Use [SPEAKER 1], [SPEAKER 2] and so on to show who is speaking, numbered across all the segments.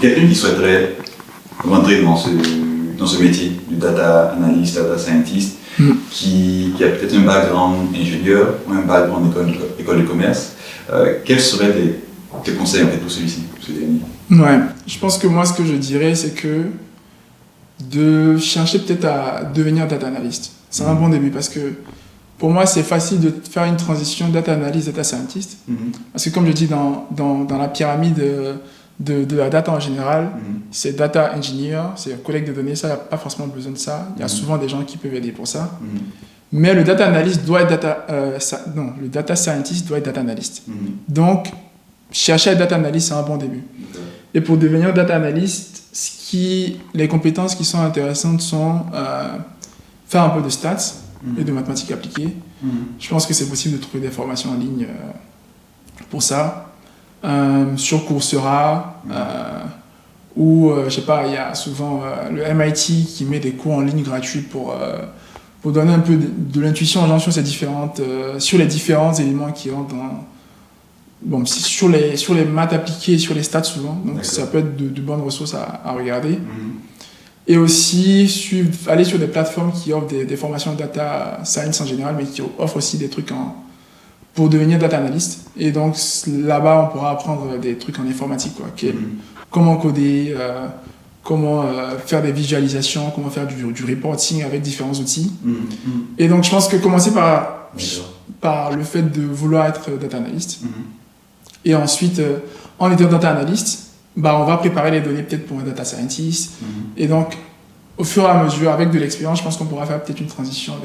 [SPEAKER 1] Quelqu'un qui souhaiterait rentrer dans ce métier du data analyst, data scientist, qui a peut-être un background ingénieur ou un background école de commerce, quels seraient tes conseils en fait pour celui-ci, pour ce dernier?
[SPEAKER 2] Ouais, je pense que moi ce que je dirais c'est que de chercher peut-être à devenir data analyst. C'est un bon début parce que pour moi c'est facile de faire une transition data analyst, data scientist. Parce que comme je dis dans la pyramide de la data en général, c'est data engineer, c'est collecte de données, ça il n'y a pas forcément besoin de ça. Il y a souvent des gens qui peuvent aider pour ça. Mais le data analyst doit être le data scientist doit être data analyst. Donc chercher à être data analyst c'est un bon début. Et pour devenir data analyst, les compétences qui sont intéressantes sont faire un peu de stats et de mathématiques appliquées. Je pense que c'est possible de trouver des formations en ligne pour ça. Sur Coursera, ou je sais pas, il y a souvent le MIT qui met des cours en ligne gratuits pour donner un peu de l'intuition aux gens sur sur les différents éléments qui rentrent sur les maths appliquées, sur les stats souvent, donc ça peut être de bonnes ressources à regarder. Et aussi aller sur des plateformes qui offrent des formations de data science en général, mais qui offrent aussi des trucs pour devenir data analyst. Et donc là-bas, on pourra apprendre des trucs en informatique, quoi. Comment coder, comment faire des visualisations, comment faire du reporting avec différents outils. Et donc je pense que commencer par le fait de vouloir être data analyst. Et ensuite, en étant data analyst, on va préparer les données peut-être pour un data scientist. Et donc, au fur et à mesure, avec de l'expérience, je pense qu'on pourra faire peut-être une transition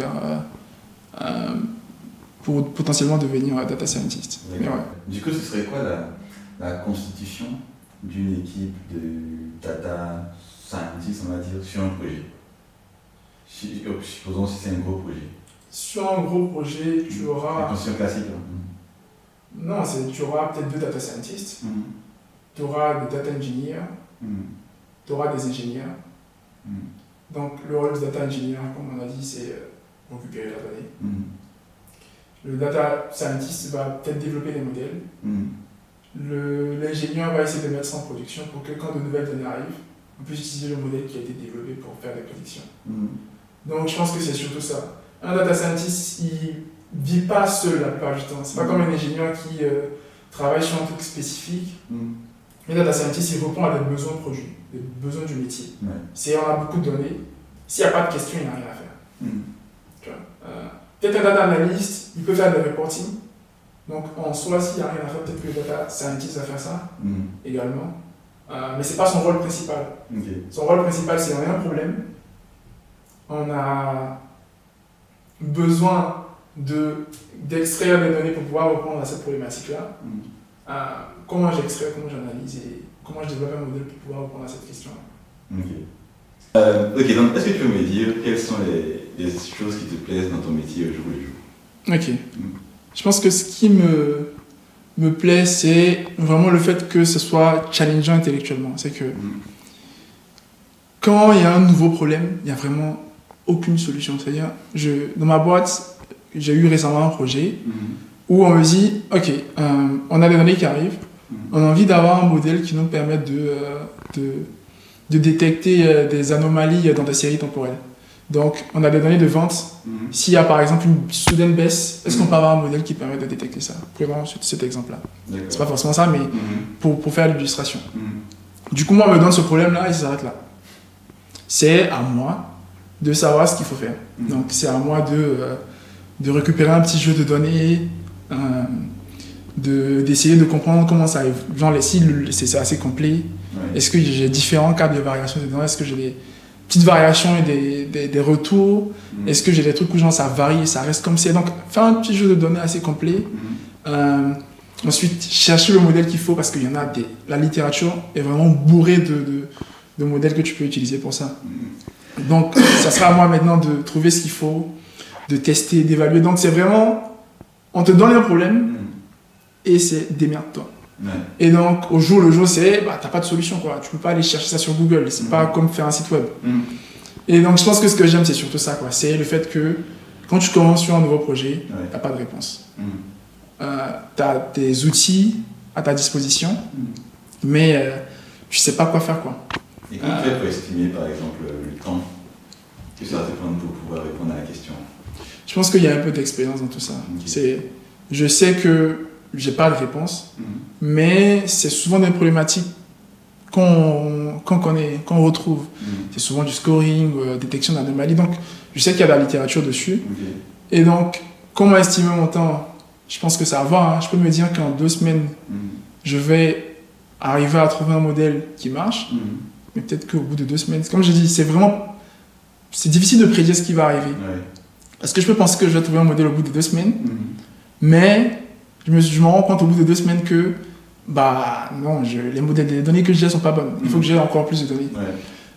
[SPEAKER 2] pour potentiellement devenir data scientist.
[SPEAKER 1] Ouais. Du coup, ce serait quoi la constitution d'une équipe de data scientist, on va dire, sur un projet? Supposons si c'est un gros projet.
[SPEAKER 2] Sur un gros projet, tu auras...
[SPEAKER 1] C'est une constitution classique.
[SPEAKER 2] Non, tu auras peut-être 2 data scientists, tu auras des data engineers, tu auras des ingénieurs. Donc le rôle du data engineer, comme on a dit, c'est récupérer la donnée. Le data scientist va peut-être développer des modèles. L'ingénieur va essayer de mettre ça en production pour que quand de nouvelles données arrivent, on puisse utiliser le modèle qui a été développé pour faire des prédictions. Donc je pense que c'est surtout ça. Un data scientist, il ne vit pas seul la plupart du temps. C'est pas comme un ingénieur qui travaille sur un truc spécifique. Un data scientist, il répond à des besoins produits, des besoins du métier. Si on a beaucoup de données, s'il n'y a pas de questions, il n'a rien à faire. Tu vois, peut-être un data analyst, il peut faire des reporting. Donc en soi, s'il n'y a rien à faire, peut-être que le data scientist va faire ça également. Mais ce n'est pas son rôle principal. Son rôle principal, c'est on a un problème. On a besoin d'extraire des données pour pouvoir répondre à cette problématique-là. Comment j'extrais, comment j'analyse et comment je développe un modèle pour pouvoir répondre à cette question-là.
[SPEAKER 1] Ok, donc est-ce que tu peux me dire quelles sont les choses qui te plaisent dans ton métier au jour le jour?
[SPEAKER 2] Ok. Je pense que ce qui me plaît, c'est vraiment le fait que ce soit challengeant intellectuellement. C'est que quand il y a un nouveau problème, il n'y a vraiment aucune solution. C'est-à-dire, dans ma boîte, j'ai eu récemment un projet où on me dit, ok, on a des données qui arrivent, on a envie d'avoir un modèle qui nous permette de détecter des anomalies dans des séries temporelles. Donc, on a des données de vente. S'il y a par exemple une soudaine baisse, est-ce qu'on peut avoir un modèle qui permet de détecter ça? Prenons cet exemple-là. C'est pas forcément ça, mais pour faire l'illustration. Du coup, moi, on me donne ce problème-là et ça s'arrête là. C'est à moi de savoir ce qu'il faut faire. Donc, c'est à moi de récupérer un petit jeu de données, d'essayer de comprendre comment ça arrive. Genre, c'est assez complet. Est-ce que j'ai différents cas de variation de données? Est-ce que j'ai des petites variations et des retours? Est-ce que j'ai des trucs où genre, ça varie et ça reste comme c'est? Donc, faire un petit jeu de données assez complet. Ensuite, chercher le modèle qu'il faut parce qu'il y en a la littérature est vraiment bourrée de modèles que tu peux utiliser pour ça. Donc, ça sera à moi maintenant de trouver ce qu'il faut, de tester, d'évaluer. Donc, c'est vraiment, on te donne un problème et c'est démerde-toi. Et donc, au jour le jour, c'est, t'as pas de solution, quoi. Tu peux pas aller chercher ça sur Google. C'est pas comme faire un site web. Et donc, je pense que ce que j'aime, c'est surtout ça, quoi. C'est le fait que quand tu commences sur un nouveau projet, t'as pas de réponse. T'as des outils à ta disposition, mais tu sais pas quoi faire, quoi.
[SPEAKER 1] Et comment tu fais pour estimer, par exemple, le temps que ça va te prendre pour pouvoir répondre à la question?
[SPEAKER 2] Je pense qu'il y a un peu d'expérience dans tout ça. Je sais que j'ai pas de réponse, mais c'est souvent des problématiques qu'on connaît, qu'on retrouve. C'est souvent du scoring, détection d'anomalies. Donc, je sais qu'il y a de la littérature dessus. Et donc, comment estimer mon temps? Je pense que ça va. Hein. Je peux me dire qu'en 2 semaines, je vais arriver à trouver un modèle qui marche. Mais peut-être qu'au bout de 2 semaines, comme je dis, c'est difficile de prédire ce qui va arriver. Parce que je peux penser que je vais trouver un modèle au bout de 2 semaines, mais je me rends compte au bout de 2 semaines que non, les données que j'ai ne sont pas bonnes. Il faut que j'ai encore plus de données.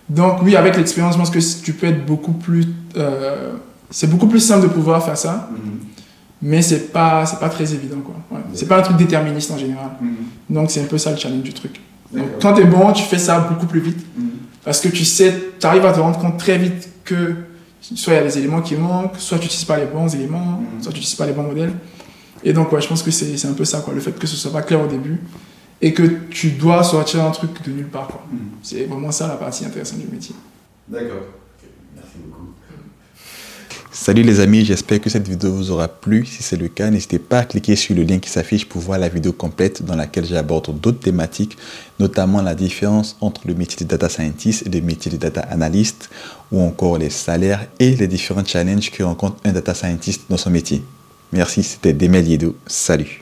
[SPEAKER 2] Donc oui, avec l'expérience, je pense que tu peux être beaucoup plus... c'est beaucoup plus simple de pouvoir faire ça, mais c'est pas très évident, quoi. C'est pas un truc déterministe en général. Donc c'est un peu ça le challenge du truc. Donc quand tu es bon, tu fais ça beaucoup plus vite, parce que tu arrives à te rendre compte très vite que soit il y a des éléments qui manquent, soit tu n'utilises pas les bons éléments, soit tu n'utilises pas les bons modèles. Et donc, je pense que c'est un peu ça, quoi, le fait que ce soit pas clair au début et que tu dois sortir un truc de nulle part, quoi. C'est vraiment ça la partie intéressante du métier.
[SPEAKER 1] D'accord. Merci beaucoup.
[SPEAKER 3] Salut les amis, j'espère que cette vidéo vous aura plu. Si c'est le cas, n'hésitez pas à cliquer sur le lien qui s'affiche pour voir la vidéo complète dans laquelle j'aborde d'autres thématiques, notamment la différence entre le métier de data scientist et le métier de data analyst, ou encore les salaires et les différents challenges que rencontre un data scientist dans son métier. Merci, c'était Demel Yedo. Salut.